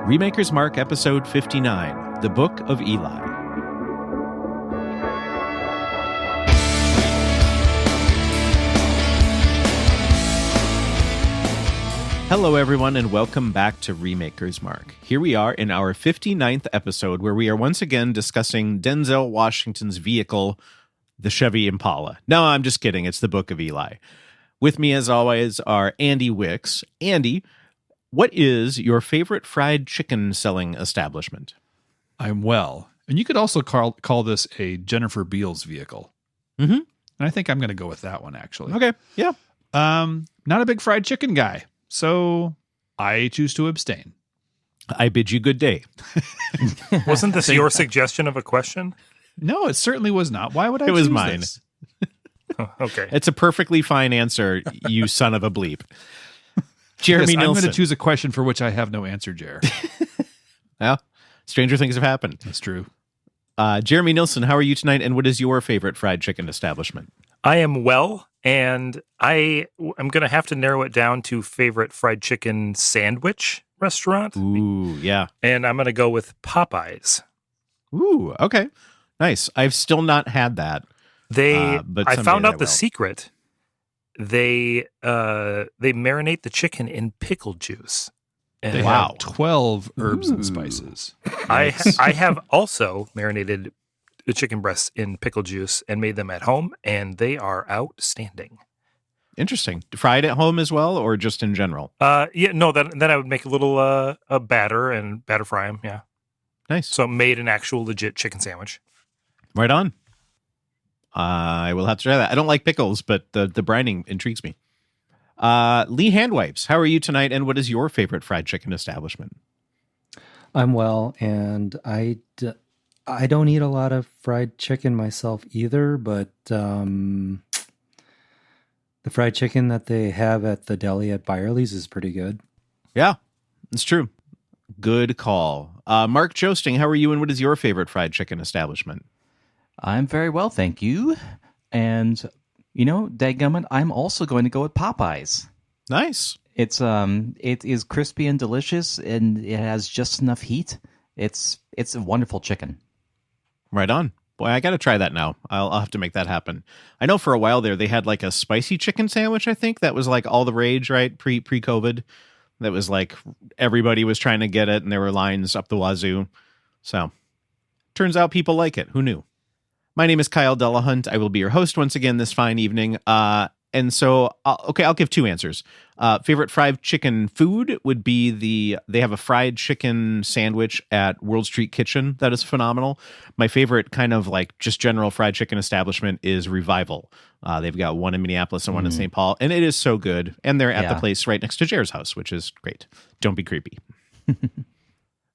Remakers Mark, episode 59, The Book of Eli. Hello, everyone, and welcome back to Remakers Mark. Here we are in our 59th episode, where we are once again discussing Denzel Washington's vehicle, the Chevy Impala. No, I'm just kidding. It's the Book of Eli. With me, as always, are Andy Wicks. Andy, what is your favorite fried chicken selling establishment? I'm well. And you could also call this a Jennifer Beals vehicle. Mm-hmm. And I think I'm going to go with that one, actually. Okay, yeah. Not a big fried chicken guy, so I choose to abstain. I bid you good day. Wasn't this your suggestion of a question? No, it certainly was not. Why would I It was choose mine. this? Okay. It's a perfectly fine answer, you son of a bleep. Jeremy I'm Nilsson. going to choose a question for which I have no answer, Jer. Well, stranger things have happened. That's true. Jeremy Nilsson, how are you tonight, and what is your favorite fried chicken establishment? I am well, and I'm going to have to narrow it down to favorite fried chicken sandwich restaurant. Ooh, yeah. And I'm going to go with Popeyes. Ooh, okay. Nice. I've still not had that. But I found someday out the secret. They marinate the chicken in pickle juice. And They have 12 herbs and spices. I have also marinated the chicken breasts in pickle juice and made them at home, and they are outstanding. Interesting. Fried at home as well, or just in general? Then I would make a little a batter and batter fry them. Yeah, Nice. so made an actual legit chicken sandwich. Right on. I will have to try that. I don't like pickles, but the brining intrigues me. Lee Handwipes, how are you tonight, and what is your favorite fried chicken establishment? I'm well, and I don't eat a lot of fried chicken myself either, but the fried chicken that they have at the deli at Byerly's is pretty good. Yeah, it's true. Good call. Mark Joesting, how are you, and what is your favorite fried chicken establishment? I'm very well, thank you. And, dadgummit, I'm also going to go with Popeyes. Nice. It is crispy and delicious, and it has just enough heat. It's a wonderful chicken. Right on. Boy, I got to try that now. I'll have to make that happen. I know for a while there, they had like a spicy chicken sandwich, I think. That was like all the rage, right? Pre-COVID. That was like everybody was trying to get it, and there were lines up the wazoo. So, turns out people like it. Who knew? My name is Kyle Delahunt. I will be your host once again this fine evening. And so, I'll give two answers. Favorite fried chicken food would be they have a fried chicken sandwich at World Street Kitchen that is phenomenal. My favorite kind of like just general fried chicken establishment is Revival. They've got one in Minneapolis and one in St. Paul, and it is so good. And they're at the place right next to Jer's house, which is great. Don't be creepy.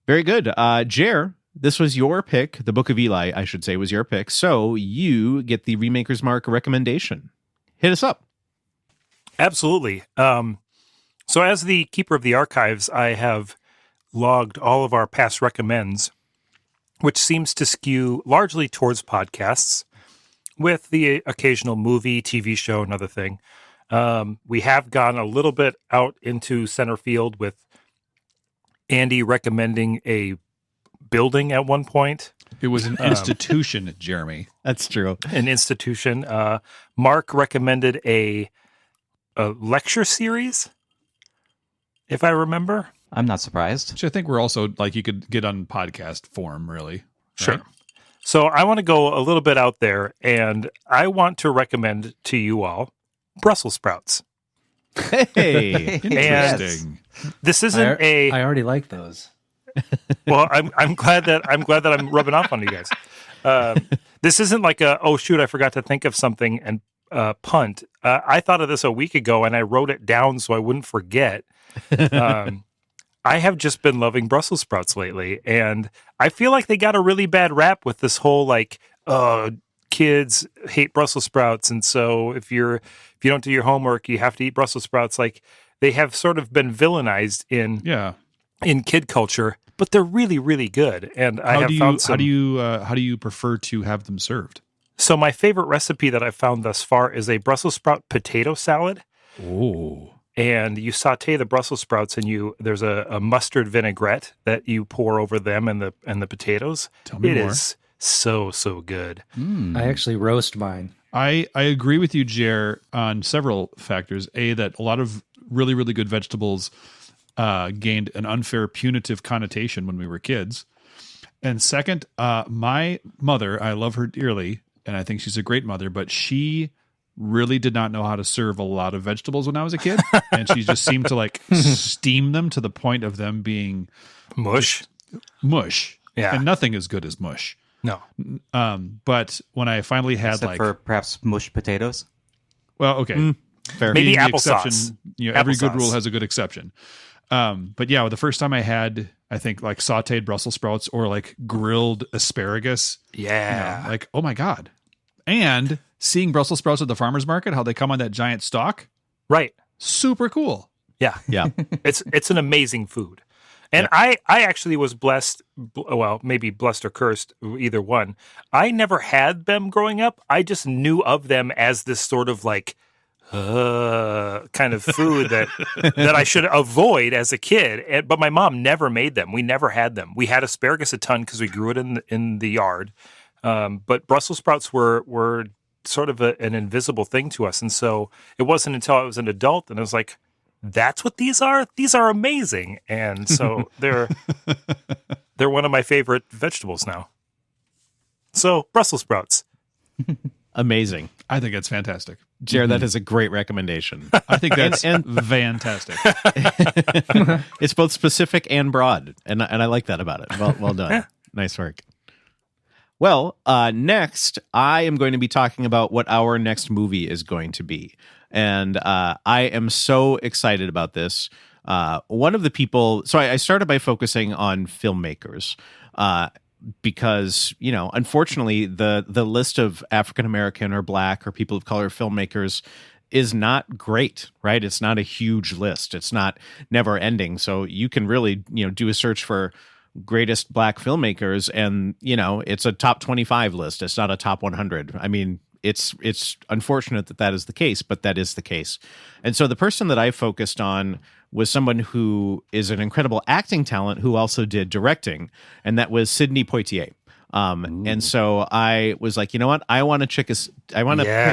Very good. Jer, this was your pick. The Book of Eli, I should say, was your pick. So you get the Remakers Mark recommendation. Hit us up. Absolutely. So as the keeper of the archives, I have logged all of our past recommends, which seems to skew largely towards podcasts, with the occasional movie, TV show, another thing. We have gone a little bit out into center field with Andy recommending a building at one point. It was an institution, Jeremy. That's true. An institution. Mark recommended a lecture series, if I remember. I'm not surprised. Which I think we're also, like, you could get on podcast form, really. Sure. Right? So I want to go a little bit out there, and I want to recommend to you all Brussels sprouts. Hey, Interesting. This isn't I already like those. Well, I'm glad that I'm rubbing off on you guys. This isn't like oh shoot, I forgot to think of something and punt. I thought of this a week ago and I wrote it down so I wouldn't forget. I have just been loving Brussels sprouts lately, and I feel like they got a really bad rap with this whole like kids hate Brussels sprouts, and so if you don't do your homework, you have to eat Brussels sprouts. Like they have sort of been villainized in kid culture. But they're really, really good, and how do you prefer to have them served? So my favorite recipe that I've found thus far is a Brussels sprout potato salad. Oh, and you saute the Brussels sprouts, and there's a mustard vinaigrette that you pour over them and the potatoes. Tell me It more. is so good. I actually roast mine. I agree with you, Jer, on several factors. That a lot of really, really good vegetables gained an unfair punitive connotation when we were kids. And second, my mother, I love her dearly, and I think she's a great mother, but she really did not know how to serve a lot of vegetables when I was a kid. And she just seemed to like steam them to the point of them being Mush. mush. Yeah. And nothing as good as mush. No. But when I finally had Except for perhaps mushed potatoes. well, okay. Fair. Maybe Being the applesauce. exception, every good Applesauce. rule has a good exception. But yeah, the first time I had, I think like sauteed Brussels sprouts or like grilled asparagus, Yeah. like, oh my God. And seeing Brussels sprouts at the farmer's market, how they come on that giant stalk, Right. super cool. Yeah. Yeah. It's an amazing food. And I actually was blessed, well, maybe blessed or cursed, either one. I never had them growing up. I just knew of them as this sort of like kind of food that I should avoid as a kid. But my mom never made them. We never had them. We had asparagus a ton because we grew it in the yard. But Brussels sprouts were sort of an invisible thing to us. And so it wasn't until I was an adult and I was like, that's what these are? These are amazing. And so they're one of my favorite vegetables now. So Brussels sprouts. Amazing. I think it's fantastic. Jared, that is a great recommendation. I think that's And- fantastic. It's both specific and broad, and I like that about it. Well done. Nice work. Well, next, I am going to be talking about what our next movie is going to be. And I am so excited about this. One of the people, so I started by focusing on filmmakers because, unfortunately, the list of African-American or Black or people of color filmmakers is not great, right? It's not a huge list. It's not never ending. So you can really, do a search for greatest Black filmmakers and, it's a top 25 list. It's not a top 100. I mean, it's unfortunate that is the case, but that is the case. And so the person that I focused on was someone who is an incredible acting talent who also did directing, and that was Sidney Poitier. And so I was like, you know what? I want to pick a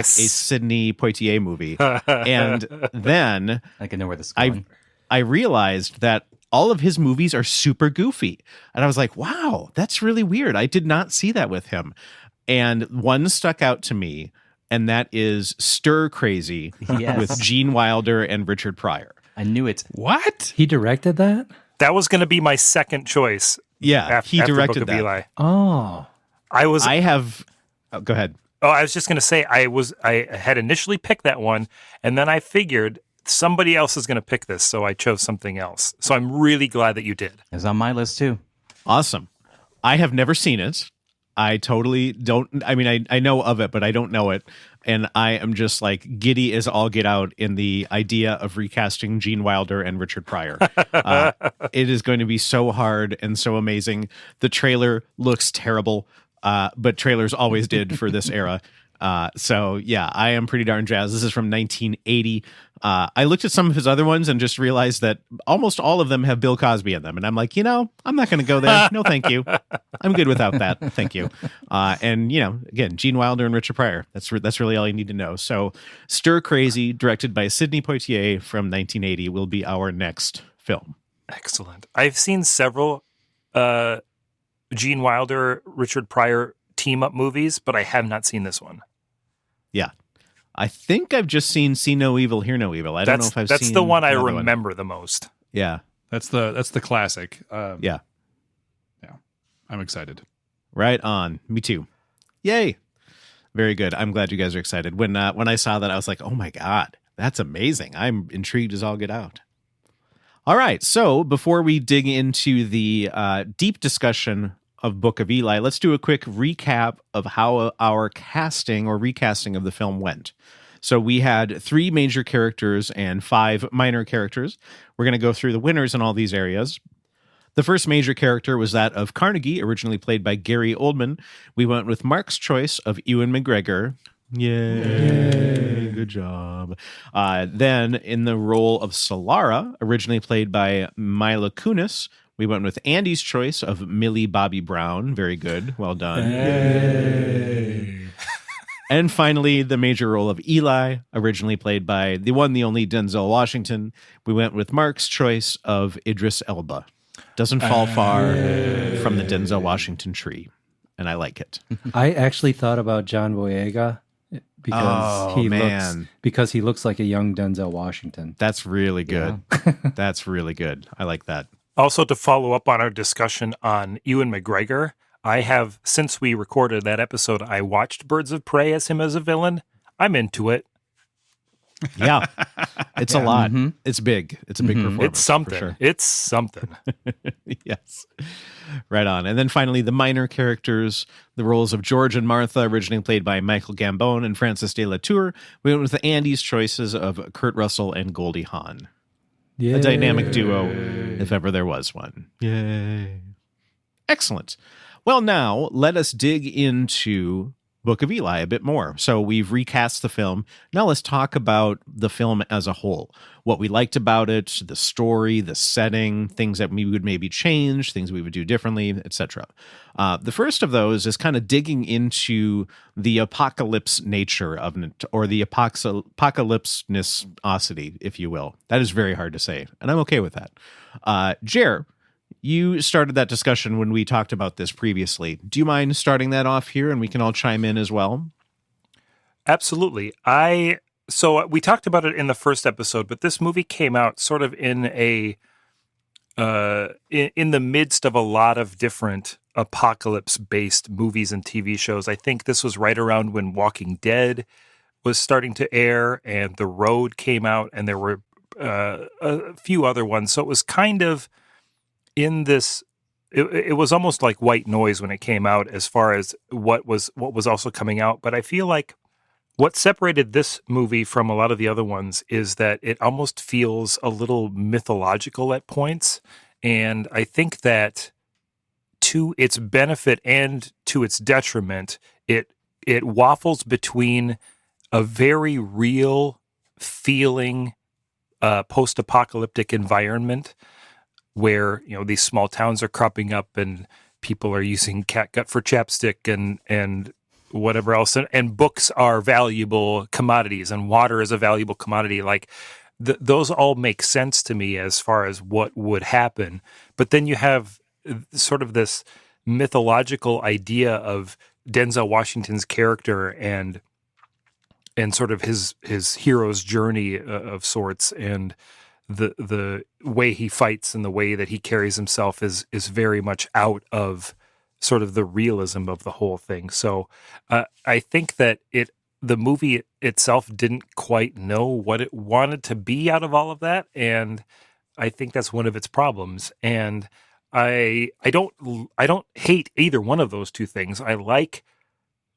Sidney Poitier movie. And then I can know where this is going. I realized that all of his movies are super goofy. And I was like, wow, that's really weird. I did not see that with him. And one stuck out to me, and that is Stir Crazy Yes. with Gene Wilder and Richard Pryor. I knew it. What? He directed that? That was going to be my second choice. Yeah, he after directed Book of that. Eli. Oh. Go ahead. Oh, I was just going to say I had initially picked that one, and then I figured somebody else is going to pick this, so I chose something else. So I'm really glad that you did. It's on my list too. Awesome. I have never seen it. I totally don't. I mean, I know of it, but I don't know it. And I am just like giddy as all get out in the idea of recasting Gene Wilder and Richard Pryor. It is going to be so hard and so amazing. The trailer looks terrible, but trailers always did for this era. So yeah, I am pretty darn jazzed. This is from 1980. I looked at some of his other ones and just realized that almost all of them have Bill Cosby in them. And I'm like, I'm not going to go there. No, thank you. I'm good without that. Thank you. And again, Gene Wilder and Richard Pryor. That's really all you need to know. So Stir Crazy, directed by Sidney Poitier from 1980, will be our next film. Excellent. I've seen several Gene Wilder, Richard Pryor team-up movies, but I have not seen this one. Yeah. I think I've just seen See No Evil, Hear No Evil. I don't know if I've seen That's the one I another remember the most. Yeah. That's the classic. Yeah. I'm excited. Right on. Me too. Yay. Very good. I'm glad you guys are excited. When I saw that, I was like, oh my God, that's amazing. I'm intrigued as all get out. All right. So before we dig into the deep discussion of Book of Eli, let's do a quick recap of how our casting or recasting of the film went. So we had 3 major characters and 5 minor characters. We're going to go through the winners in all these areas. The first major character was that of Carnegie, originally played by Gary Oldman. We went with Mark's choice of Ewan McGregor, Yay. Good job. Then in the role of Solara, originally played by Mila Kunis, we went with Andy's choice of Millie Bobby Brown. Very good. Well done. Yay. And finally, the major role of Eli, originally played by the one, the only Denzel Washington. We went with Mark's choice of Idris Elba. Doesn't fall far from the Denzel Washington tree, and I like it. I actually thought about John Boyega because he looks like a young Denzel Washington. That's really good. That's really good. I like that. Also, to follow up on our discussion on Ewan McGregor, I have, since we recorded that episode, I watched Birds of Prey as him as a villain. I'm into it. Yeah, it's a lot. Mm-hmm. It's big. It's a big performance. It's something. For sure. It's something. Yes. Right on. And then finally, the minor characters, the roles of George and Martha, originally played by Michael Gambon and Francis de la Tour. We went with Andy's choices of Kurt Russell and Goldie Hawn. Yay. A dynamic duo, if ever there was one. Yay. Excellent. Well, now let us dig into Book of Eli a bit more. So we've recast the film. Now let's talk about the film as a whole. What we liked about it, the story, the setting, things that we would maybe change, things we would do differently, etc. The first of those is kind of digging into the apocalypse nature of it, or the apocalypse-nessosity, if you will. That is very hard to say, and I'm okay with that. Jer, you started that discussion when we talked about this previously. Do you mind starting that off here, and we can all chime in as well? Absolutely. So we talked about it in the first episode, but this movie came out sort of in the midst of a lot of different apocalypse-based movies and TV shows. I think this was right around when Walking Dead was starting to air, and The Road came out, and there were a few other ones. So it was kind of in this, it was almost like white noise when it came out as far as what was also coming out. But I feel like what separated this movie from a lot of the other ones is that it almost feels a little mythological at points. And I think that to its benefit and to its detriment, it waffles between a very real feeling post-apocalyptic environment where, you know, these small towns are cropping up and people are using catgut for chapstick and whatever else, and books are valuable commodities and water is a valuable commodity. Like those all make sense to me as far as what would happen. But then you have sort of this mythological idea of Denzel Washington's character and sort of his hero's journey of sorts, and the way he fights and the way that he carries himself is very much out of sort of the realism of the whole thing. So I think that the movie itself didn't quite know what it wanted to be out of all of that, and I think that's one of its problems. And I don't hate either one of those two things. I like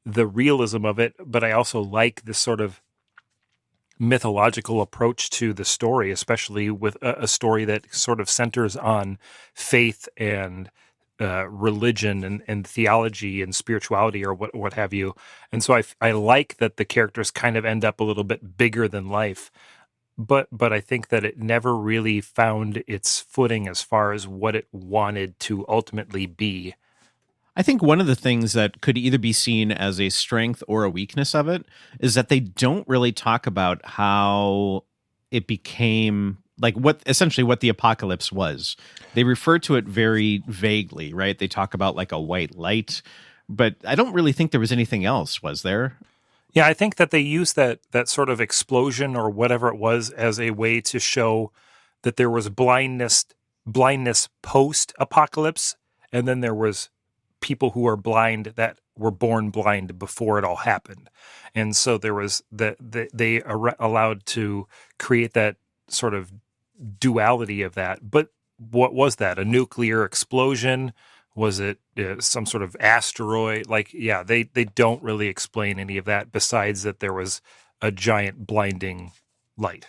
the realism of it, but I also like this sort of mythological approach to the story, especially with a story that sort of centers on faith and religion and theology and spirituality or what have you. And so I like that the characters kind of end up a little bit bigger than life, but I think that it never really found its footing as far as what it wanted to ultimately be. I think one of the things that could either be seen as a strength or a weakness of it is that they don't really talk about how it became, like what the apocalypse was. They refer to it very vaguely, right? They talk about like a white light, but I don't really think there was anything else, was there? Yeah, I think that they used that sort of explosion or whatever it was as a way to show that there was blindness post-apocalypse, and then there was people who are blind that were born blind before it all happened. And so there was they are allowed to create that sort of duality of that. But what was that? A nuclear explosion? Was it some sort of asteroid? Like, yeah, they don't really explain any of that besides that there was a giant blinding light.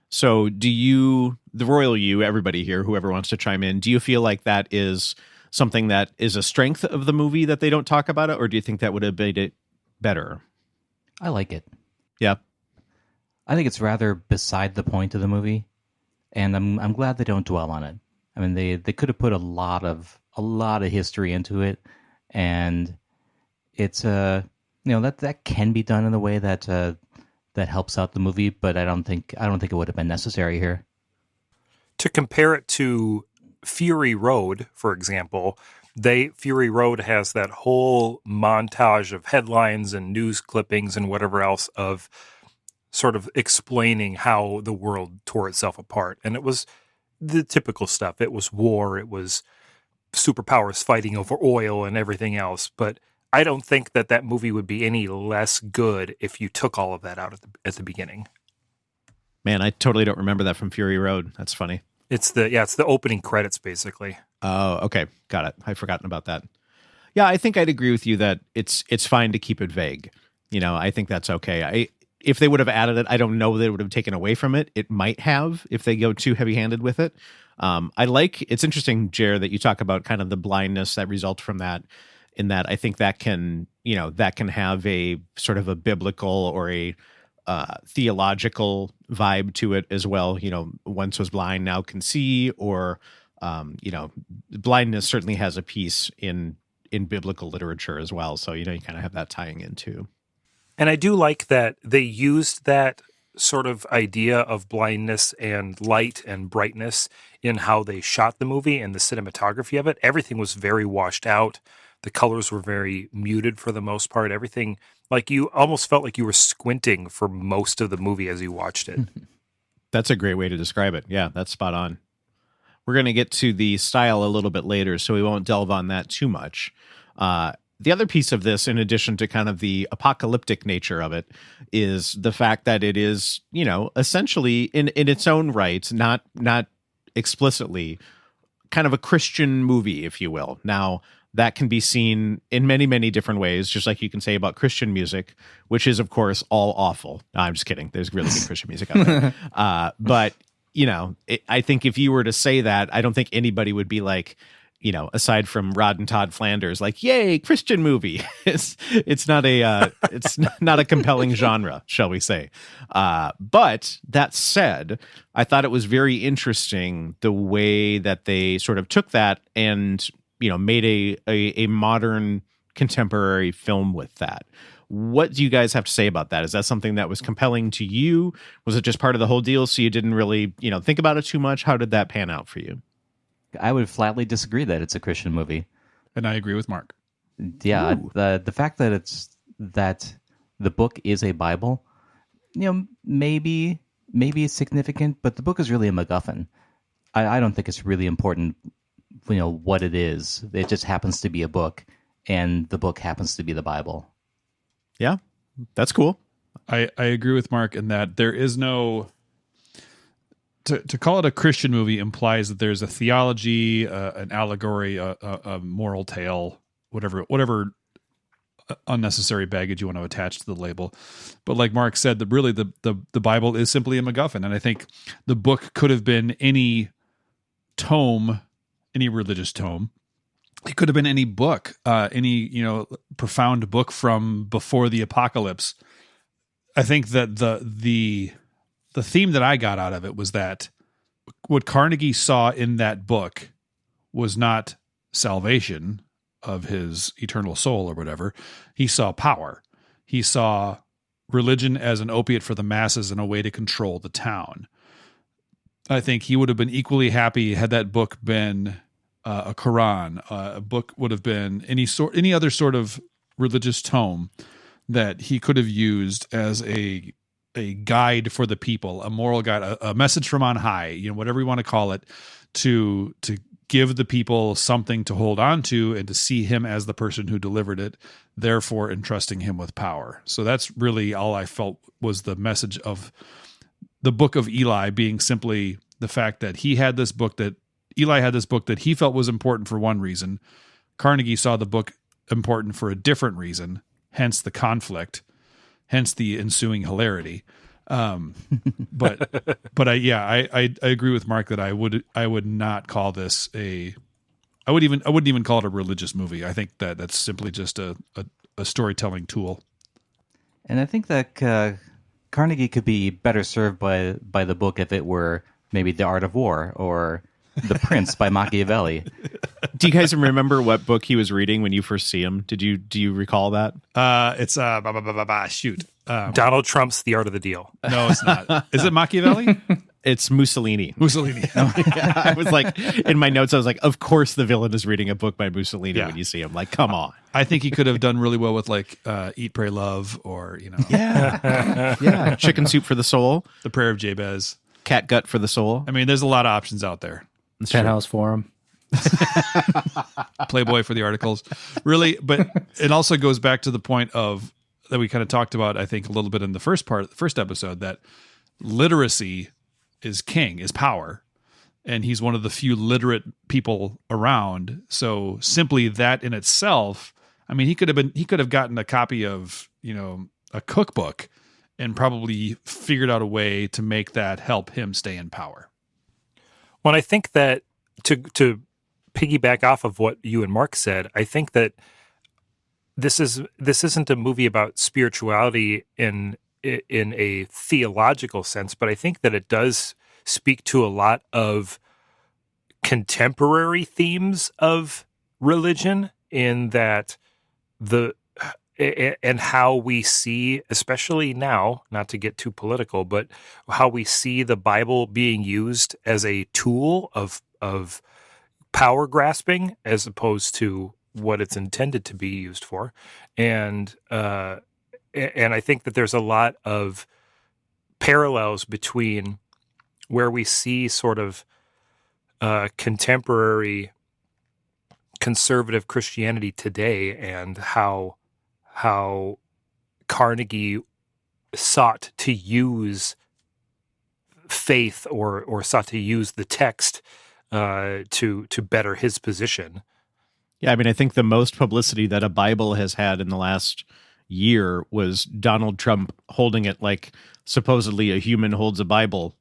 So the royal you, everybody here, whoever wants to chime in, do you feel like that is something that is a strength of the movie that they don't talk about it, or do you think that would have made it better? I like it. Yeah. I think it's rather beside the point of the movie, and I'm glad they don't dwell on it. I mean, they could have put a lot of history into it, and it's that can be done in a way that that helps out the movie, but I don't think it would have been necessary here. To compare it to Fury Road, for example, Fury Road has that whole montage of headlines and news clippings and whatever else of sort of explaining how the world tore itself apart. And it was the typical stuff. It was war. It was superpowers fighting over oil and everything else. But I don't think that movie would be any less good if you took all of that out at the beginning. Man, I totally don't remember that from Fury Road. That's funny. It's the opening credits, basically. Oh, okay. Got it. I'd forgotten about that. Yeah, I think I'd agree with you that it's fine to keep it vague. I think that's okay. If they would have added it, I don't know that it would have taken away from it. It might have if they go too heavy-handed with it. It's interesting, Jer, that you talk about kind of the blindness that results from that, in that I think that can have a sort of a biblical or a theological vibe to it as well. Once was blind, now can see, or, blindness certainly has a piece in biblical literature as well. So, you kind of have that tying in too. And I do like that they used that sort of idea of blindness and light and brightness in how they shot the movie and the cinematography of it. Everything was very washed out. The colors were very muted for the most part. Everything, like, you almost felt like you were squinting for most of the movie as you watched it. That's a great way to describe it. Yeah, that's spot on. We're going to get to the style a little bit later, so we won't delve on that too much. The other piece of this, in addition to kind of the apocalyptic nature of it, is the fact that it is, essentially in its own right, not explicitly, kind of a Christian movie, if you will. Now, that can be seen in many, many different ways, just like you can say about Christian music, which is, of course, all awful. No, I'm just kidding. There's really good Christian music out there. But, I think if you were to say that, I don't think anybody would be like, aside from Rod and Todd Flanders, like, yay, Christian movie. It's not a compelling genre, shall we say. But that said, I thought it was very interesting the way that they sort of took that and, made a modern contemporary film with that. What do you guys have to say about that? Is that something that was compelling to you? Was it just part of the whole deal, so you didn't really, think about it too much? How did that pan out for you? I would flatly disagree that it's a Christian movie. And I agree with Mark. Yeah, the fact that the book is a Bible, maybe it's significant, but the book is really a MacGuffin. I don't think it's really important, what it is. It just happens to be a book, and the book happens to be the Bible. Yeah, that's cool. I agree with Mark in that there is no... To call it a Christian movie implies that there's a theology, an allegory, a moral tale, whatever unnecessary baggage you want to attach to the label. But like Mark said, the Bible is simply a MacGuffin, and I think the book could have been any tome, any religious tome. It could have been any book, any profound book from before the apocalypse. I think that the theme that I got out of it was that what Carnegie saw in that book was not salvation of his eternal soul or whatever. He saw power. He saw religion as an opiate for the masses and a way to control the town. I think he would have been equally happy had that book been a Quran. A book would have been any other sort of religious tome that he could have used as a guide for the people, a moral guide, a message from on high, whatever you want to call it, to give the people something to hold on to and to see him as the person who delivered it, therefore entrusting him with power. So that's really all I felt was the message of the Book of Eli, being simply the fact that Eli had this book that he felt was important for one reason. Carnegie saw the book important for a different reason, hence the conflict, hence the ensuing hilarity. But I agree with Mark that I would not call this I wouldn't even call it a religious movie. I think that that's simply just a storytelling tool. And I think that Carnegie could be better served by the book if it were maybe The Art of War or The Prince by Machiavelli. Do you guys remember what book he was reading when you first see him? Do you recall that? It's shoot. Donald Trump's The Art of the Deal. No, it's not. Is it Machiavelli? It's Mussolini. Mussolini. I was like, in my notes, I was like, of course the villain is reading a book by Mussolini when you see him. Like, come on. I think he could have done really well with like Eat, Pray, Love, or Yeah. Chicken Soup for the Soul. The Prayer of Jabez. Cat Gut for the Soul. I mean, there's a lot of options out there. Penthouse Forum. Playboy for the articles. Really, but it also goes back to the point of that we kind of talked about, I think, a little bit in the first episode, that literacy is king, is power. And he's one of the few literate people around. So simply that in itself, I mean, he could have gotten a copy of, a cookbook and probably figured out a way to make that help him stay in power. Well, I think that to piggyback off of what you and Mark said, I think that this isn't a movie about spirituality in a theological sense, but I think that it does speak to a lot of contemporary themes of religion, in that and how we see, especially now, not to get too political, but how we see the Bible being used as a tool of power grasping as opposed to what it's intended to be used for. And I think that there's a lot of parallels between where we see sort of contemporary conservative Christianity today, and how Carnegie sought to use faith or sought to use the text to better his position. Yeah, I mean, I think the most publicity that a Bible has had in the last year was Donald Trump holding it like supposedly a human holds a Bible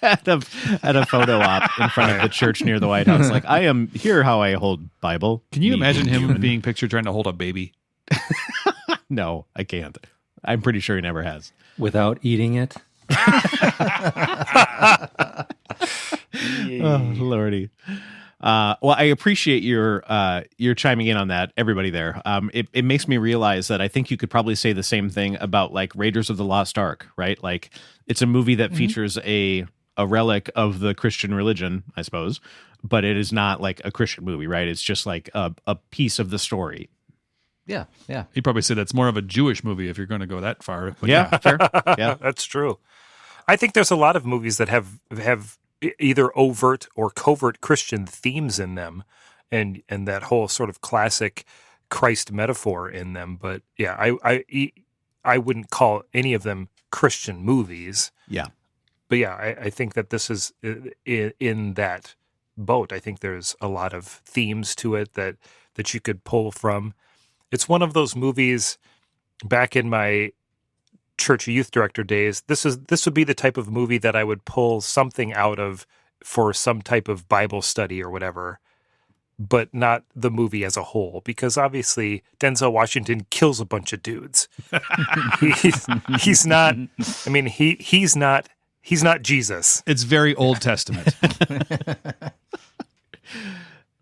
at a photo op in front of the church near the White House. Like, I am here how I hold Bible. Can you imagine him human. being pictured trying to hold a baby? No, I can't. I'm pretty sure he never has. Without eating it. Oh, Lordy. Well, I appreciate your chiming in on that, everybody there. It makes me realize that I think you could probably say the same thing about like Raiders of the Lost Ark, right? Like, it's a movie that features a relic of the Christian religion, I suppose, but it is not like a Christian movie, right? It's just like a piece of the story. Yeah. He'd probably say that's more of a Jewish movie if you're going to go that far. But Yeah, sure. Yeah. That's true. I think there's a lot of movies that have either overt or covert Christian themes in them, and that whole sort of classic Christ metaphor in them. But yeah, I wouldn't call any of them Christian movies. Yeah. But yeah, I think that this is in that boat. I think there's a lot of themes to it that you could pull from. It's one of those movies back in my church youth director days. This would be the type of movie that I would pull something out of for some type of Bible study or whatever, but not the movie as a whole, because obviously Denzel Washington kills a bunch of dudes. He's not, I mean, he's not Jesus. it's very Old Testament.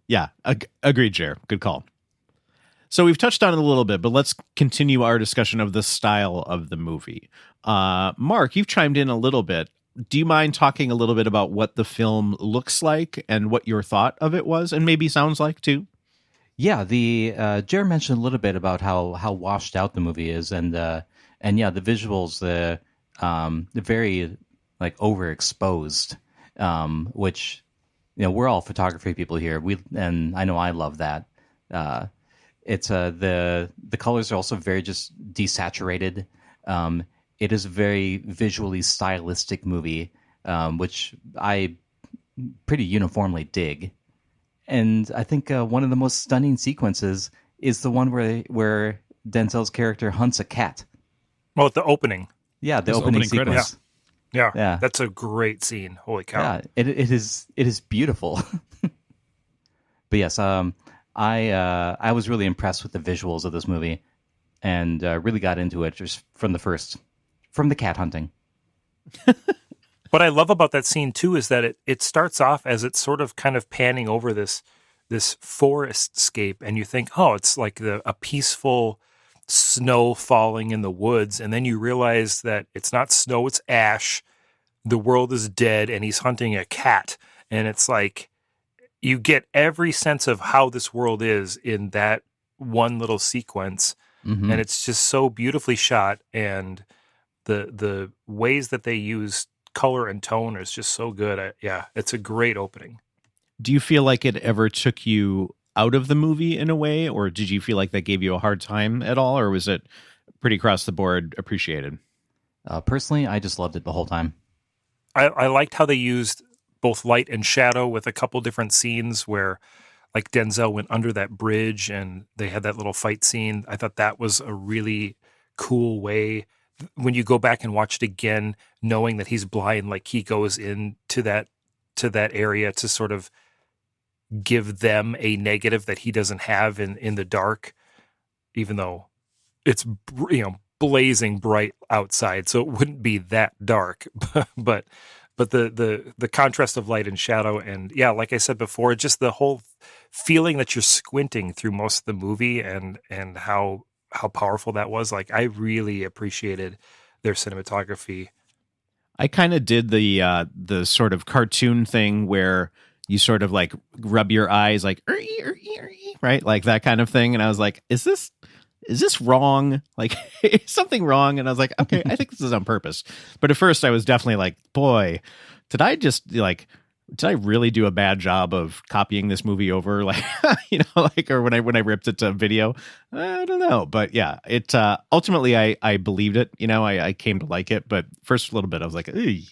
Yeah, agreed, Jer. Good call. So we've touched on it a little bit, but let's continue our discussion of the style of the movie. Mark, you've chimed in a little bit. Do you mind talking a little bit about what the film looks like and what your thought of it was, and maybe sounds like too? Yeah, Jared mentioned a little bit about how washed out the movie is, and yeah, the visuals, they're very like overexposed, which, we're all photography people here. And I know I love that. It's the colors are also very just desaturated. It is a very visually stylistic movie, which I pretty uniformly dig. And I think one of the most stunning sequences is the one where Denzel's character hunts a cat. Well, at the opening. Yeah, the Those opening opening sequence. Yeah. Yeah. That's a great scene. Holy cow. Yeah, it is beautiful. But yes, I was really impressed with the visuals of this movie. and really got into it just from the cat hunting. What I love about that scene too is that it starts off as it's sort of kind of panning over this forest scape, and you think, oh, it's like a peaceful snow falling in the woods, and then you realize that it's not snow, it's ash. The world is dead, and he's hunting a cat, and it's like you get every sense of how this world is in that one little sequence, and it's just so beautifully shot, and the ways that they use color and tone is just so good. It's a great opening. Do you feel like it ever took you out of the movie in a way, or did you feel like that gave you a hard time at all, or was it pretty across the board appreciated? Personally, I just loved it the whole time. I liked how they used both light and shadow with a couple different scenes where, like, Denzel went under that bridge and they had that little fight scene. I thought that was a really cool way. When you go back and watch it again, knowing that he's blind, like he goes into that area to sort of give them a negative that he doesn't have in the dark, even though it's blazing bright outside, so it wouldn't be that dark. but the contrast of light and shadow, and like I said before, just the whole feeling that you're squinting through most of the movie, and how powerful that was. Like, I really appreciated their cinematography. I kind of did the sort of cartoon thing where you sort of like rub your eyes like right, like that kind of thing, and I was like, is this wrong? Like, is something wrong? And I was like, okay, I think this is on purpose. But at first I was definitely like, boy, did I really do a bad job of copying this movie over? Like, or when I ripped it to video, I don't know. But yeah, it ultimately I believed it. I came to like it. But first a little bit, I was like, hey,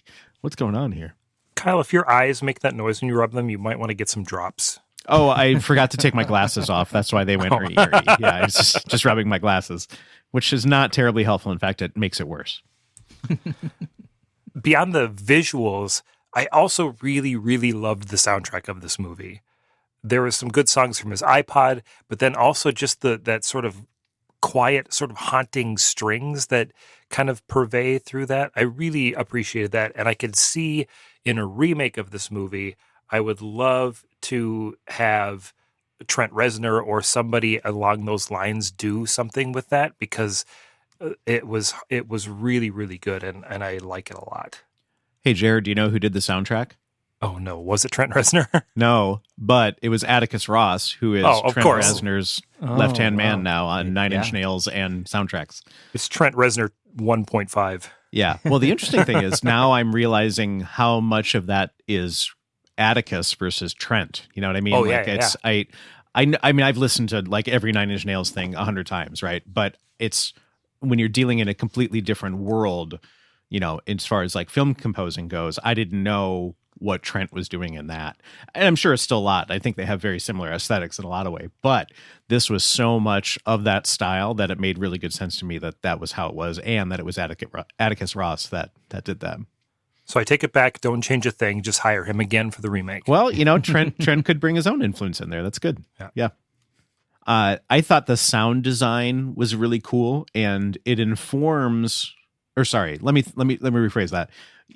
what's going on here? Kyle, if your eyes make that noise when you rub them, you might want to get some drops. Oh, I forgot to take my glasses off. That's why they went eerie. Yeah, I was just rubbing my glasses, which is not terribly helpful. In fact, it makes it worse. Beyond the visuals, I also really, really loved the soundtrack of this movie. There was some good songs from his iPod, but then also just that sort of quiet, sort of haunting strings that kind of pervade through that. I really appreciated that, and I could see in a remake of this movie, I would love to have Trent Reznor or somebody along those lines do something with that, because it was really, really good, and I like it a lot. Hey, Jared, do you know who did the soundtrack? Oh, no. Was it Trent Reznor? No, but it was Atticus Ross, who is Trent Reznor's left-hand man now on Nine Inch Nails and soundtracks. It's Trent Reznor 1.5. Yeah. Well, the interesting thing is now I'm realizing how much of that is Atticus versus Trent. You know what I mean? Oh, like yeah. I mean, I've listened to like every Nine Inch Nails thing 100 times, right? But it's when you're dealing in a completely different world, as far as like film composing goes, I didn't know what Trent was doing in that. And I'm sure it's still a lot. I think they have very similar aesthetics in a lot of ways, but this was so much of that style that it made really good sense to me that was how it was, and that it was Atticus Ross that did that. So I take it back. Don't change a thing. Just hire him again for the remake. Well, Trent could bring his own influence in there. That's good. Yeah. I thought the sound design was really cool, and it informs. Or sorry, let me rephrase that.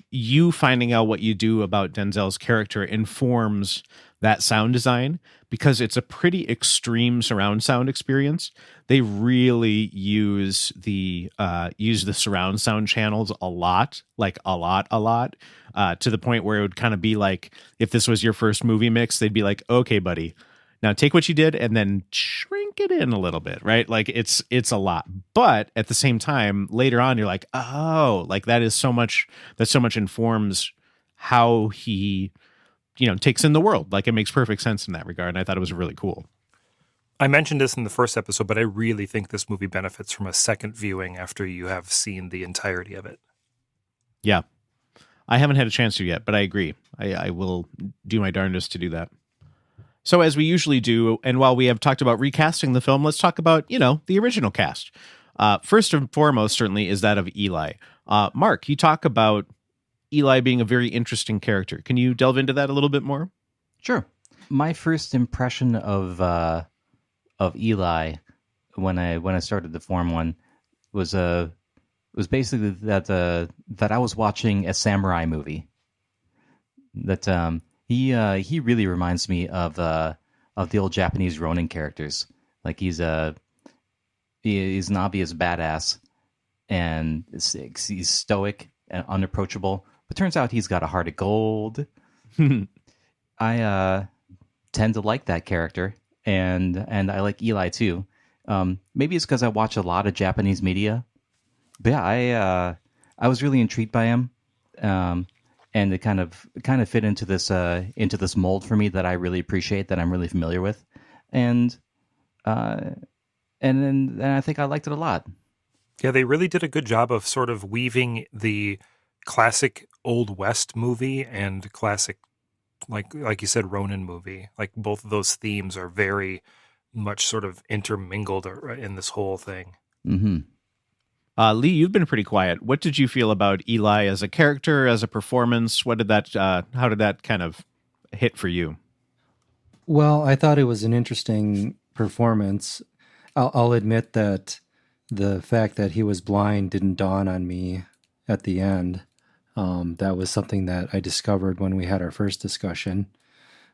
You finding out what you do about Denzel's character informs that sound design, because it's a pretty extreme surround sound experience. They really use the surround sound channels a lot, to the point where it would kind of be like, if this was your first movie mix, they'd be like, okay, buddy, now take what you did and then shrink it in a little bit, right? Like it's a lot, but at the same time, later on, you're like, oh, like that so much informs how he, takes in the world. Like it makes perfect sense in that regard. And I thought it was really cool. I mentioned this in the first episode, but I really think this movie benefits from a second viewing after you have seen the entirety of it. Yeah. I haven't had a chance to yet, but I agree. I will do my darndest to do that. So as we usually do, and while we have talked about recasting the film, let's talk about, the original cast. First and foremost, certainly, is that of Eli. Mark, you talk about Eli being a very interesting character. Can you delve into that a little bit more? Sure. My first impression of Eli when I started to form one was basically that I was watching a samurai movie. That he really reminds me of the old Japanese Ronin characters. Like he's an obvious badass, and he's stoic and unapproachable. But turns out he's got a heart of gold. I tend to like that character, and I like Eli too. Maybe it's because I watch a lot of Japanese media. But yeah, I was really intrigued by him, and it kind of fit into this mold for me that I really appreciate, that I'm really familiar with, and then I think I liked it a lot. Yeah, they really did a good job of sort of weaving the classic Old West movie and classic, like you said, Ronin movie. Like both of those themes are very much sort of intermingled in this whole thing. Mm-hmm. Lee, you've been pretty quiet. What did you feel about Eli as a character, as a performance? What did that? How did that kind of hit for you? Well, I thought it was an interesting performance. I'll admit that the fact that he was blind didn't dawn on me at the end. That was something that I discovered when we had our first discussion,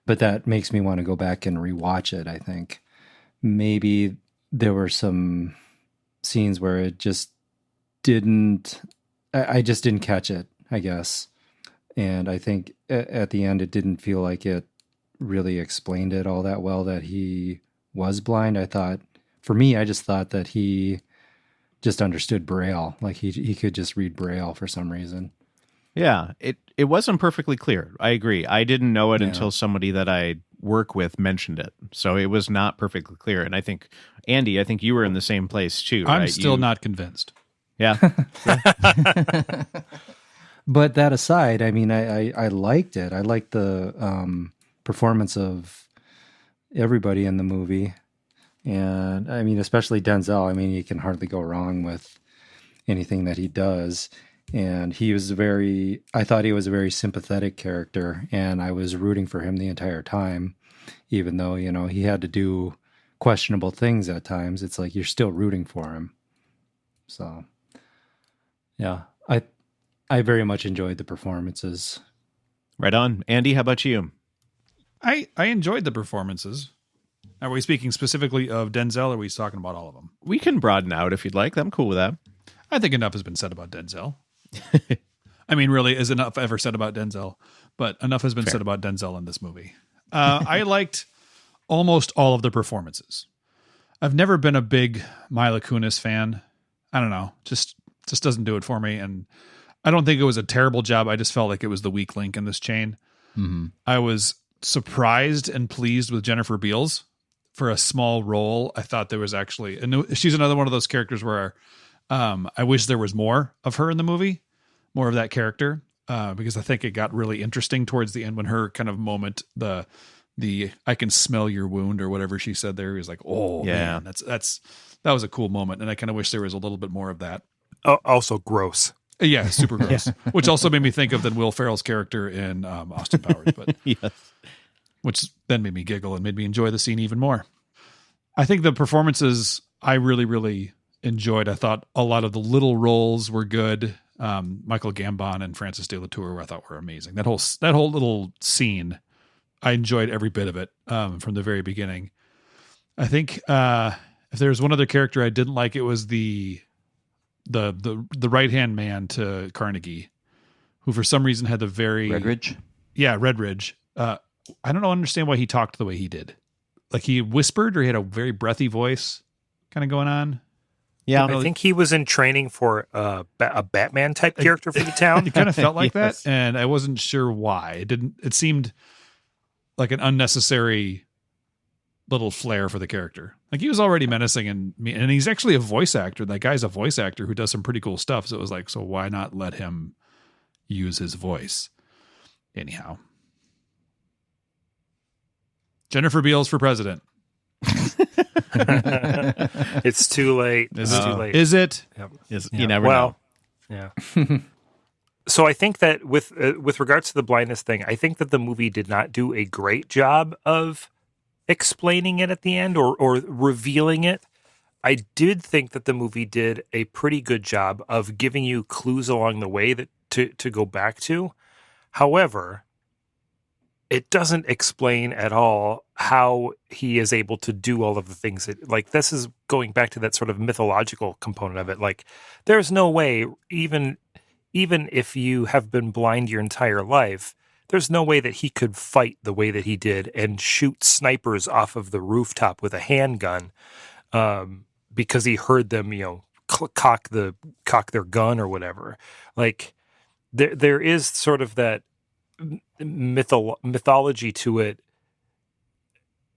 but that makes me want to go back and rewatch it. I think maybe there were some scenes where it just didn't, I just didn't catch it, I guess. And I think at the end, it didn't feel like it really explained it all that well that he was blind. For me, I just thought that he just understood Braille. Like he could just read Braille for some reason. Yeah, it wasn't perfectly clear. I agree. I didn't know it until somebody that I work with mentioned it. So it was not perfectly clear. And I think, Andy, you were in the same place too, right? I'm still not convinced. Yeah. But that aside, I mean, I liked it. I liked the performance of everybody in the movie. And I mean, especially Denzel. I mean, you can hardly go wrong with anything that he does. And I thought he was a very sympathetic character, and I was rooting for him the entire time, even though, he had to do questionable things at times. It's like you're still rooting for him. So, yeah, I very much enjoyed the performances. Right on. Andy, how about you? I enjoyed the performances. Are we speaking specifically of Denzel, or are we talking about all of them? We can broaden out if you'd like. I'm cool with that. I think enough has been said about Denzel. I mean, really, is enough ever said about Denzel? But enough has been said about Denzel in this movie. I liked almost all of the performances. I've never been a big Mila Kunis fan. I don't know, just doesn't do it for me. And I don't think it was a terrible job. I just felt like it was the weak link in this chain. Mm-hmm. I was surprised and pleased with Jennifer Beals for a small role. I thought there was actually, and she's another one of those characters where I wish there was more of her in the movie, more of that character, because I think it got really interesting towards the end when her kind of moment, the I can smell your wound or whatever she said there, is like, oh yeah, man, that was a cool moment, and I kind of wish there was a little bit more of that. Also gross. Yeah, super gross. Which also made me think of the Will Ferrell's character in Austin Powers, but Yes. Which then made me giggle and made me enjoy the scene even more. I think the performances I really, really enjoyed. I thought a lot of the little roles were good. Michael Gambon and Francis De La Tour, I thought, were amazing. That whole little scene, I enjoyed every bit of it from the very beginning. I think if there's one other character I didn't like, it was the right hand man to Carnegie, who for some reason had the very Redridge. Yeah, Redridge. I don't understand why he talked the way he did. Like he whispered, or he had a very breathy voice, kind of going on. Yeah, I think he was in training for a Batman type character for the town. It kind of felt like Yes. that, and I wasn't sure why. It seemed like an unnecessary little flair for the character. Like he was already menacing, and he's actually a voice actor. That guy's a voice actor who does some pretty cool stuff. So it was like, so why not let him use his voice? Anyhow, Jennifer Beals for president. It's too late. It's too late. Is it? Yep. You never know. Yeah. So I think that with regards to the blindness thing, I think that the movie did not do a great job of explaining it at the end or revealing it. I did think that the movie did a pretty good job of giving you clues along the way that to go back to. However, it doesn't explain at all how he is able to do all of the things that, like, this is going back to that sort of mythological component of it. Like, there's no way, even if you have been blind your entire life, there's no way that he could fight the way that he did and shoot snipers off of the rooftop with a handgun, because he heard them, cock their gun or whatever. Like, there is sort of that mythology to it,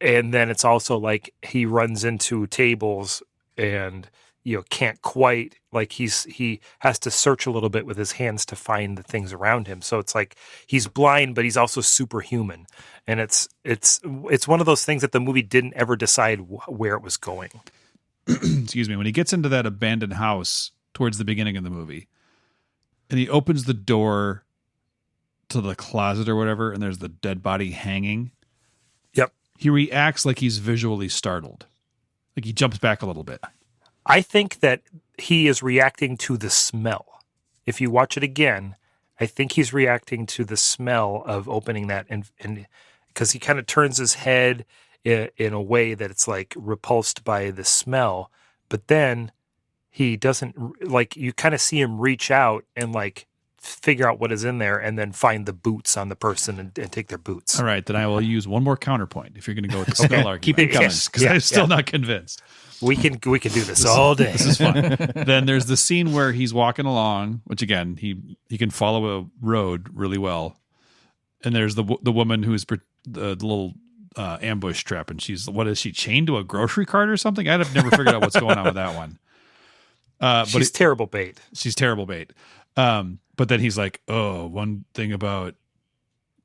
and then it's also like he runs into tables and can't quite, like, he has to search a little bit with his hands to find the things around him. So it's like he's blind, but he's also superhuman, and it's one of those things that the movie didn't ever decide where it was going. Excuse me. When he gets into that abandoned house towards the beginning of the movie, and he opens the door to the closet or whatever, and there's the dead body hanging. Yep. He reacts like he's visually startled. Like he jumps back a little bit. I think that he is reacting to the smell. If you watch it again, I think he's reacting to the smell of opening that, and because he kind of turns his head in a way that it's like repulsed by the smell, but then he doesn't, like, you kind of see him reach out and like figure out what is in there and then find the boots on the person and take their boots. All right, then I will use one more counterpoint if you're going to go with the smell argument. Keep it coming. Because I'm still not convinced. We can do this all day. This is fun. Then there's the scene where he's walking along, which again, he can follow a road really well. And there's the woman who's the little ambush trap, and what is she, chained to a grocery cart or something? I've never figured out what's going on with that one. She's terrible bait. She's terrible bait. But then he's like, oh, one thing about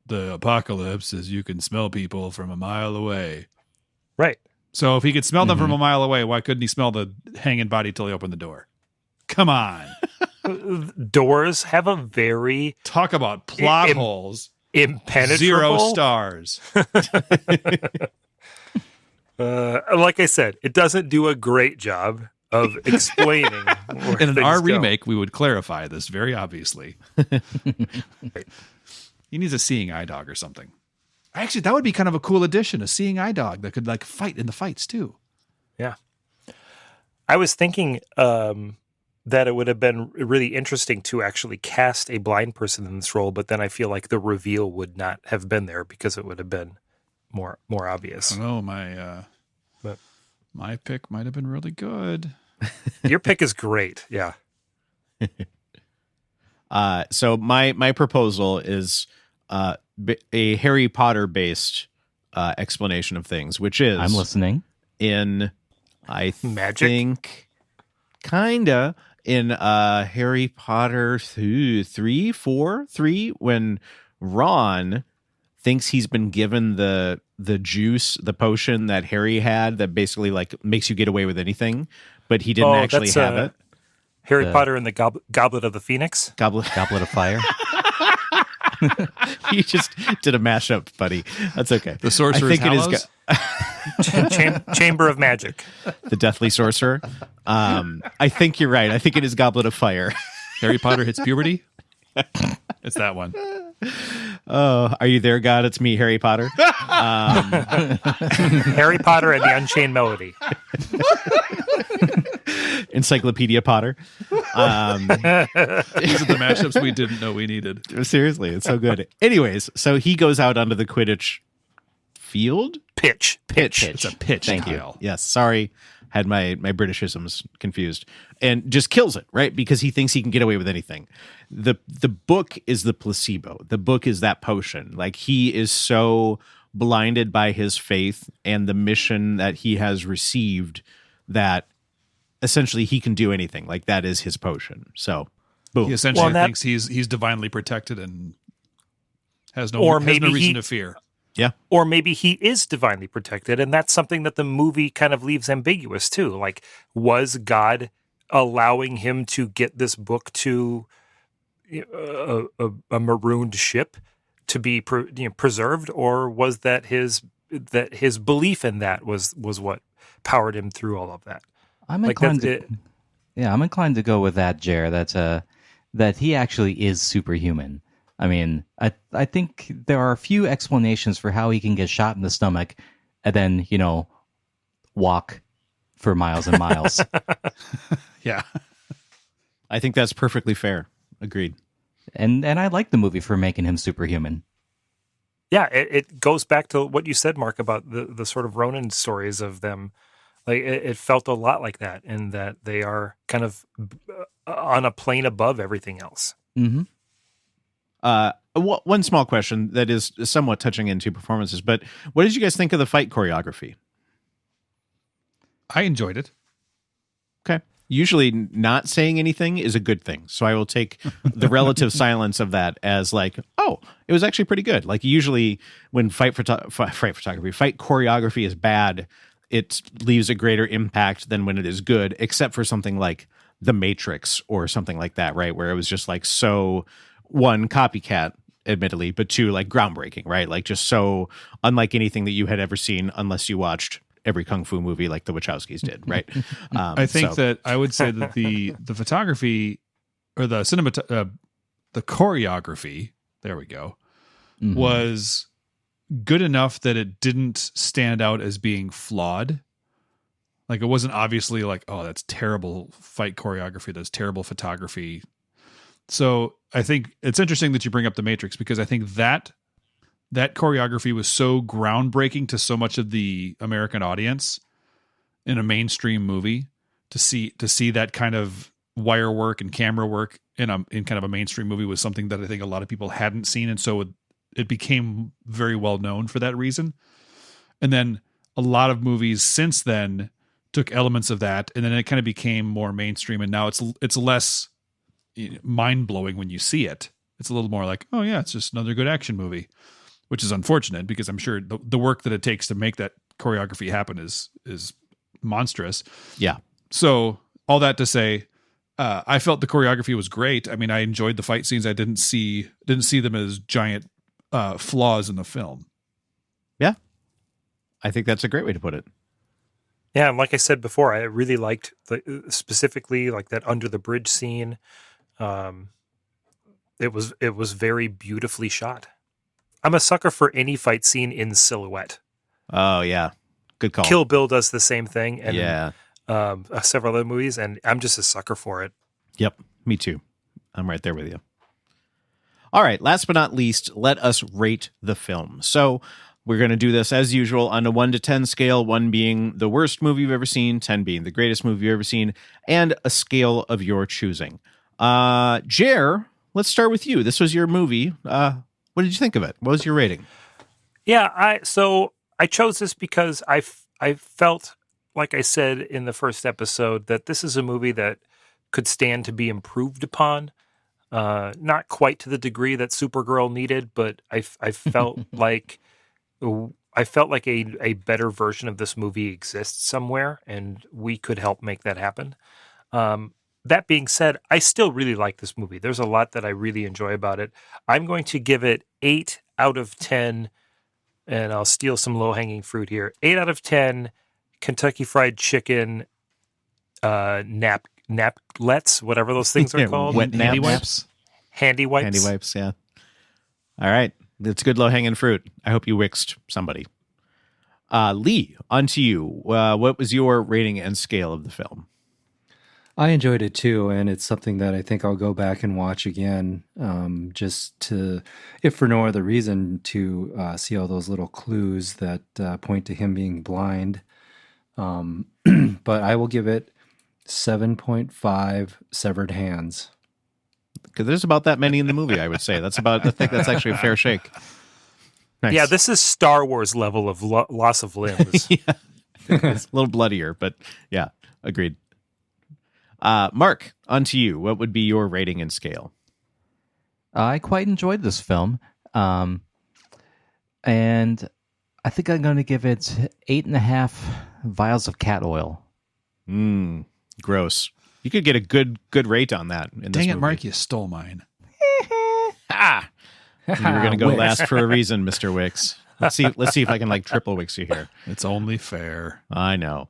the apocalypse is you can smell people from a mile away. Right. So if he could smell them from a mile away, why couldn't he smell the hanging body till he opened the door? Come on. Doors have a very... Talk about plot holes. Impenetrable. 0 stars. Like I said, it doesn't do a great job of explaining. And in our remake, we would clarify this very obviously. He needs a seeing eye dog or something. Actually, that would be kind of a cool addition, a seeing eye dog that could like fight in the fights too. Yeah. I was thinking that it would have been really interesting to actually cast a blind person in this role, but then I feel like the reveal would not have been there because it would have been more obvious. I don't know, my pick might have been really good. Your pick is great. Yeah. So my proposal is a Harry Potter based explanation of things, which is I'm listening. In Magic? think kinda in Harry Potter 3 when Ron thinks he's been given the juice, the potion that Harry had that basically like makes you get away with anything, but he didn't actually have it. Harry Potter and the Goblet of the Phoenix? Goblet of Fire. You just did a mashup, buddy. That's okay. The Sorcerer's Hallows? Chamber of Magic. The Deathly Sorcerer. I think you're right. I think it is Goblet of Fire. Harry Potter hits puberty? It's that one. Oh, are you there, God? It's me, Harry Potter. Harry Potter and the Unchained Melody. Encyclopedia Potter. These are the mashups we didn't know we needed. Seriously, it's so good. Anyways, so he goes out onto the Quidditch field? Pitch. It's a pitch. Thank Kyle. you. Yes, sorry. Had my Britishisms confused. And just kills it, right? Because he thinks he can get away with anything. The book is the placebo. The book is that potion. Like, he is so blinded by his faith and the mission that he has received that essentially he can do anything. Like, that is his potion. So, boom. He essentially thinks he's divinely protected and has no reason to fear. Yeah. Or maybe he is divinely protected, and that's something that the movie kind of leaves ambiguous too. Like, was God allowing him to get this book to a marooned ship to be preserved, or was that his belief in that was what powered him through all of that? I'm Like, inclined that's to, yeah, I'm inclined to go with that, Jer. That he actually is superhuman. I mean, I think there are a few explanations for how he can get shot in the stomach and then, walk for miles and miles. Yeah. I think that's perfectly fair. Agreed. and I like the movie for making him superhuman. Yeah, it goes back to what you said, Mark, about the sort of Ronin stories of them. Like it felt a lot like that, in that they are kind of on a plane above everything else. Mm-hmm. One small question that is somewhat touching into performances, but what did you guys think of the fight choreography? I enjoyed it. Okay. Usually not saying anything is a good thing. So I will take the relative silence of that as like, oh, it was actually pretty good. Like usually when fight choreography is bad, it leaves a greater impact than when it is good, except for something like The Matrix or something like that, right? Where it was just like, so one, copycat, admittedly, but two, like groundbreaking, right? Like just so unlike anything that you had ever seen unless you watched every kung fu movie like the Wachowskis did, right? I think that I would say that the photography or the the choreography, there we go, was good enough that it didn't stand out as being flawed. Like it wasn't obviously like, oh, that's terrible fight choreography, that's terrible photography. So I think it's interesting that you bring up The Matrix, because I think that choreography was so groundbreaking to so much of the American audience in a mainstream movie. To see that kind of wire work and camera work in kind of a mainstream movie was something that I think a lot of people hadn't seen, and so it became very well known for that reason. And then a lot of movies since then took elements of that, and then it kind of became more mainstream, and now it's less mind-blowing when you see it. It's a little more like, oh yeah, it's just another good action movie. Which is unfortunate, because I'm sure the work that it takes to make that choreography happen is monstrous. Yeah. So all that to say, I felt the choreography was great. I mean, I enjoyed the fight scenes. I didn't see them as giant flaws in the film. Yeah. I think that's a great way to put it. Yeah, and like I said before, I really liked specifically like that under the bridge scene. It was very beautifully shot. I'm a sucker for any fight scene in silhouette. Oh yeah, good call. Kill Bill does the same thing, and yeah, several other movies, and I'm just a sucker for it. Yep, me too. I'm right there with you. All right, last but not least, let us rate the film. So we're going to do this as usual on a 1 to 10 scale, 1 being the worst movie you've ever seen, 10 being the greatest movie you've ever seen, and a scale of your choosing. Jer, let's start with you. This was your movie. What did you think of it? What was your rating? Yeah, I chose this because I felt, like I said in the first episode, that this is a movie that could stand to be improved upon. Not quite to the degree that Supergirl needed, but I felt like a better version of this movie exists somewhere, and we could help make that happen. That being said, I still really like this movie. There's a lot that I really enjoy about it. I'm going to give it 8 out of 10, and I'll steal some low-hanging fruit here. 8 out of 10 Kentucky Fried Chicken naplets, whatever those things are called. Wet Handy naps. wipes. Handy wipes. Handy wipes, yeah. All right. It's good low-hanging fruit. I hope you wixed somebody. Lee, on to you. What was your rating and scale of the film? I enjoyed it too, and it's something that I think I'll go back and watch again, just to, if for no other reason, to see all those little clues that point to him being blind. But I will give it 7.5 severed hands. Because there's about that many in the movie, I would say. I think that's actually a fair shake. Nice. Yeah, this is Star Wars level of loss of limbs. Yeah. It's a little bloodier, but yeah, agreed. Mark, on to you. What would be your rating and scale? I quite enjoyed this film. And I think I'm going to give it 8.5 vials of cat oil. Gross. You could get a good rate on that. Dang it, Mark, you stole mine. Ah! You were going to go last for a reason, Mr. Wicks. Let's see if I can triple Wicks you here. It's only fair. I know.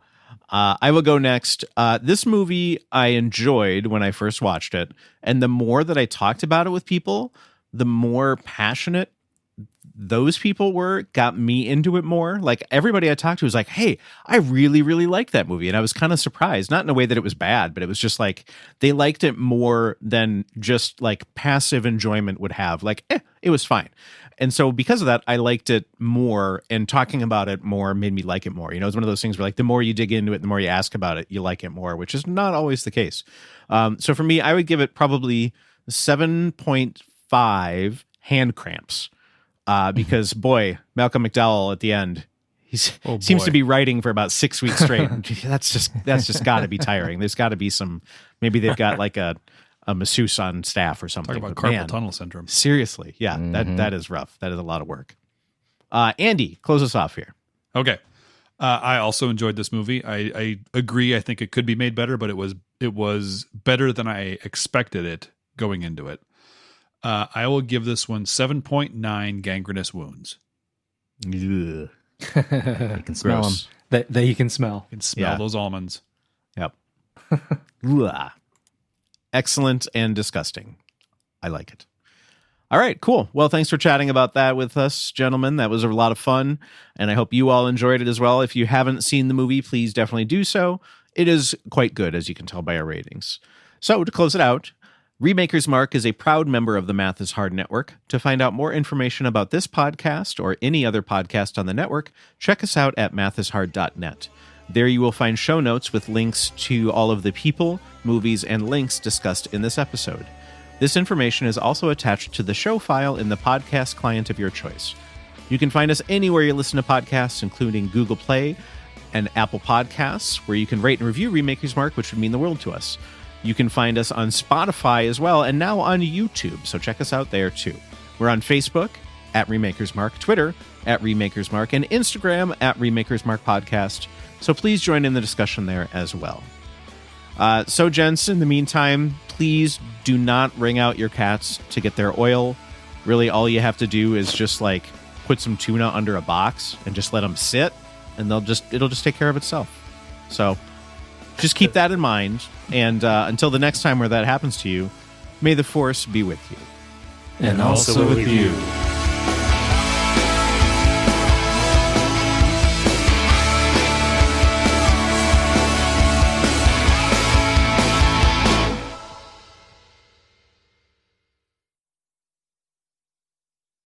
I will go next. This movie I enjoyed when I first watched it, and the more that I talked about it with people, the more passionate those people got me into it more. Like everybody I talked to was like, hey, I really, really liked that movie. And I was kind of surprised, not in a way that it was bad, but it was just like they liked it more than just like passive enjoyment would have. Like, it was fine. And so because of that, I liked it more, and talking about it more made me like it more. You know, it's one of those things where like the more you dig into it, the more you ask about it, you like it more, which is not always the case. So for me, I would give it probably 7.5 hand cramps. Because boy, Malcolm McDowell at the end, seems to be writing for about 6 weeks straight. that's just got to be tiring. There's got to be some. Maybe they've got like a masseuse on staff or something. Talk about carpal tunnel syndrome. Seriously, yeah, that is rough. That is a lot of work. Andy, close us off here. Okay, I also enjoyed this movie. I agree. I think it could be made better, but it was better than I expected it going into it. I will give this one 7.9 gangrenous wounds. Ugh. You can smell them. That you can smell. You can smell those almonds. Yep. Ugh. Excellent and disgusting. I like it. All right, cool. Well, thanks for chatting about that with us, gentlemen. That was a lot of fun, and I hope you all enjoyed it as well. If you haven't seen the movie, please definitely do so. It is quite good, as you can tell by our ratings. So, to close it out, Remakers Mark is a proud member of the Math is Hard network. To find out more information about this podcast or any other podcast on the network, check us out at mathishard.net. There you will find show notes with links to all of the people, movies, and links discussed in this episode. This information is also attached to the show file in the podcast client of your choice. You can find us anywhere you listen to podcasts, including Google Play and Apple Podcasts, where you can rate and review Remakers Mark, which would mean the world to us. You can find us on Spotify as well, and now on YouTube, so check us out there too. We're on Facebook at Remakers Mark, Twitter at Remakers Mark, and Instagram at Remakers Mark Podcast. So please join in the discussion there as well. So, gents, in the meantime, please do not wring out your cats to get their oil. Really, all you have to do is just like put some tuna under a box and just let them sit, and it'll just take care of itself. So just keep that in mind. And until the next time where that happens to you, may the force be with you. And also with you.